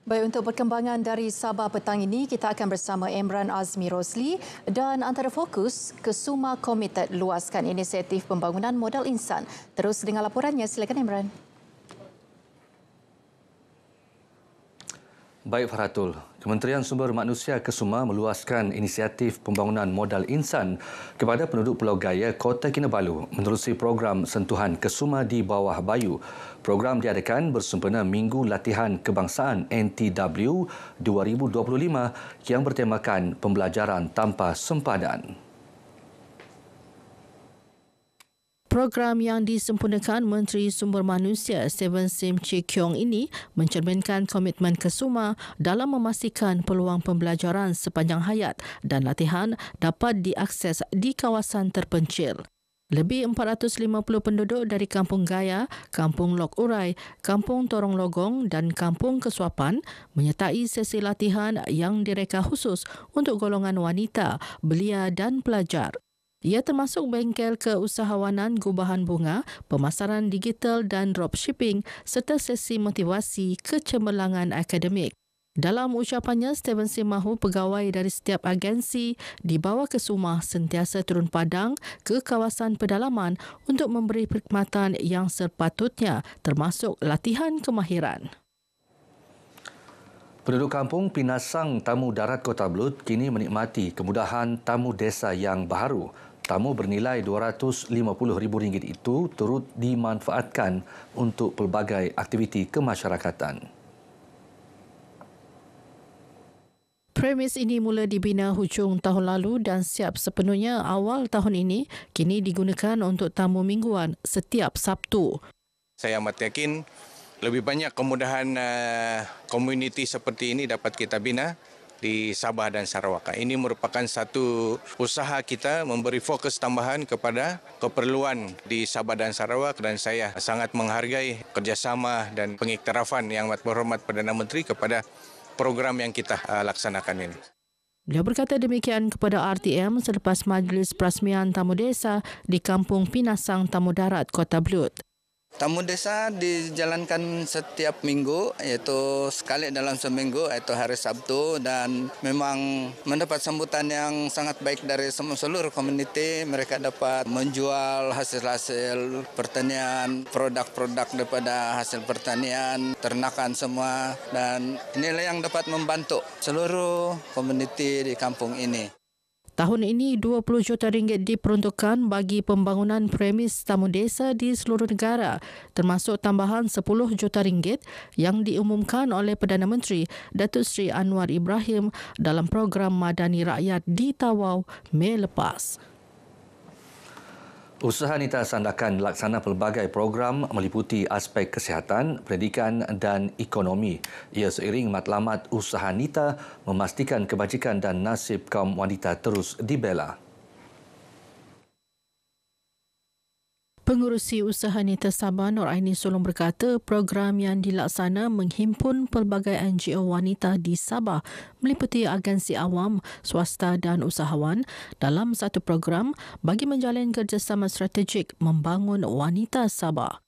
Baik, untuk perkembangan dari Sabah petang ini, kita akan bersama Emran Azmi Rosli dan antara fokus, Kesuma Komited luaskan inisiatif pembangunan modal insan. Terus dengan laporannya, silakan Emran. Baik Farhatul, Kementerian Sumber Manusia Kesuma meluaskan inisiatif pembangunan modal insan kepada penduduk Pulau Gaya, Kota Kinabalu menerusi program Sentuhan Kesuma di Bawah Bayu. Program diadakan bersempena Minggu Latihan Kebangsaan NTW 2025 yang bertemakan pembelajaran tanpa sempadan. Program yang disempurnakan Menteri Sumber Manusia Steven Sim Chee Kiong ini mencerminkan komitmen Kesuma dalam memastikan peluang pembelajaran sepanjang hayat dan latihan dapat diakses di kawasan terpencil. Lebih 450 penduduk dari Kampung Gaya, Kampung Lok Urai, Kampung Torong Logong dan Kampung Kesuapan menyertai sesi latihan yang direka khusus untuk golongan wanita, belia dan pelajar. Ia termasuk bengkel keusahawanan gubahan bunga, pemasaran digital dan dropshipping serta sesi motivasi kecemerlangan akademik. Dalam ucapannya, Steven Sim mahu pegawai dari setiap agensi di bawah Kesuma sentiasa turun padang ke kawasan pedalaman untuk memberi perkhidmatan yang sepatutnya termasuk latihan kemahiran. Penduduk kampung Pinasang Tamu Darat Kota Belud kini menikmati kemudahan tamu desa yang baharu. Tamu bernilai RM250,000 itu turut dimanfaatkan untuk pelbagai aktiviti kemasyarakatan. Premis ini mula dibina hujung tahun lalu dan siap sepenuhnya awal tahun ini, kini digunakan untuk tamu mingguan setiap Sabtu. Saya amat yakin lebih banyak kemudahan komuniti seperti ini dapat kita bina di Sabah dan Sarawak. Ini merupakan satu usaha kita memberi fokus tambahan kepada keperluan di Sabah dan Sarawak dan saya sangat menghargai kerjasama dan pengiktirafan yang amat berhormat Perdana Menteri kepada program yang kita laksanakan ini. Beliau berkata demikian kepada RTM selepas Majlis Perasmian Tamu Desa di Kampung Pinasang Tamu Darat, Kota Belud. Tamu desa dijalankan setiap minggu, iaitu sekali dalam seminggu, iaitu hari Sabtu, dan memang mendapat sambutan yang sangat baik dari seluruh komuniti. Mereka dapat menjual hasil-hasil pertanian, produk-produk daripada hasil pertanian, ternakan semua, dan inilah yang dapat membantu seluruh komuniti di kampung ini. Tahun ini RM20 juta diperuntukkan bagi pembangunan premis tamu desa di seluruh negara, termasuk tambahan RM10 juta yang diumumkan oleh Perdana Menteri Datuk Seri Anwar Ibrahim dalam program Madani Rakyat di Tawau Mei lepas. Usaha Nita Sandakan melaksana pelbagai program meliputi aspek kesihatan, pendidikan dan ekonomi. Ia seiring matlamat usaha Nita memastikan kebajikan dan nasib kaum wanita terus dibela. Pengurusi Usaha Nita Sabah Nur Aini Sulong berkata program yang dilaksana menghimpun pelbagai NGO wanita di Sabah meliputi agensi awam, swasta dan usahawan dalam satu program bagi menjalin kerjasama strategik membangun wanita Sabah.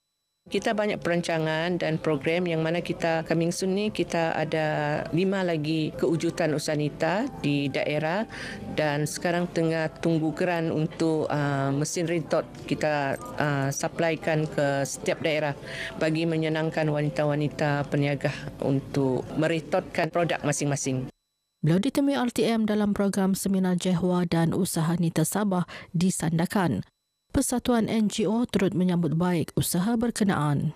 Kita banyak perancangan dan program yang mana kita coming soon ni kita ada 5 lagi kewujudan usaha Nita di daerah dan sekarang tengah tunggu geran untuk mesin rintot kita supplykan ke setiap daerah bagi menyenangkan wanita-wanita peniaga untuk meritotkan produk masing-masing. Beliau ditemui RTM dalam program Seminar Jehwa dan Usaha Nita Sabah di Sandakan. Persatuan NGO turut menyambut baik usaha berkenaan.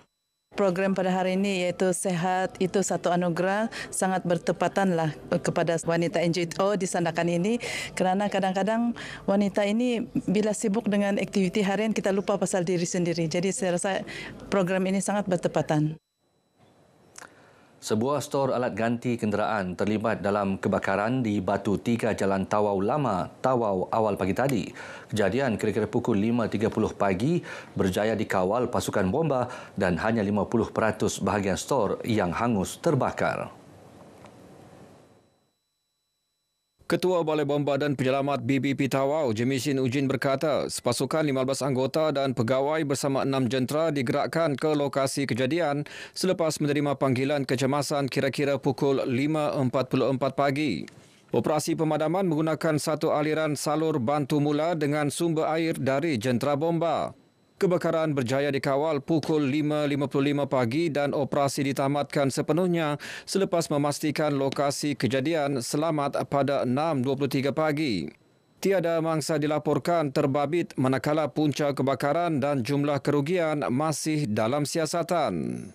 Program pada hari ini iaitu Sehat Itu Satu Anugerah sangat bertepatanlah kepada wanita NGO di Sandakan ini kerana kadang-kadang wanita ini bila sibuk dengan aktiviti harian kita lupa pasal diri sendiri. Jadi saya rasa program ini sangat bertepatan. Sebuah stor alat ganti kenderaan terlibat dalam kebakaran di Batu 3 Jalan Tawau Lama, Tawau awal pagi tadi. Kejadian kira-kira pukul 5.30 pagi berjaya dikawal pasukan bomba dan hanya 50% bahagian stor yang hangus terbakar. Ketua Balai Bomba dan Penyelamat BBP Tawau, Jemisin Ujin berkata, sepasukan 15 anggota dan pegawai bersama 6 jentera digerakkan ke lokasi kejadian selepas menerima panggilan kecemasan kira-kira pukul 5.44 pagi. Operasi pemadaman menggunakan satu aliran salur bantu mula dengan sumber air dari jentera bomba. Kebakaran berjaya dikawal pukul 5.55 pagi dan operasi ditamatkan sepenuhnya selepas memastikan lokasi kejadian selamat pada 6.23 pagi. Tiada mangsa dilaporkan terbabit manakala punca kebakaran dan jumlah kerugian masih dalam siasatan.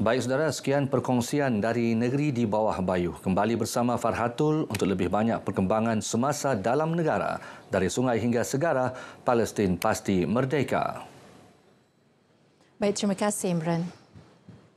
Baik saudara, sekian perkongsian dari Negeri di Bawah Bayu. Kembali bersama Farhatul untuk lebih banyak perkembangan semasa dalam negara. Dari sungai hingga segara, Palestin pasti merdeka. Baik, terima kasih Imran.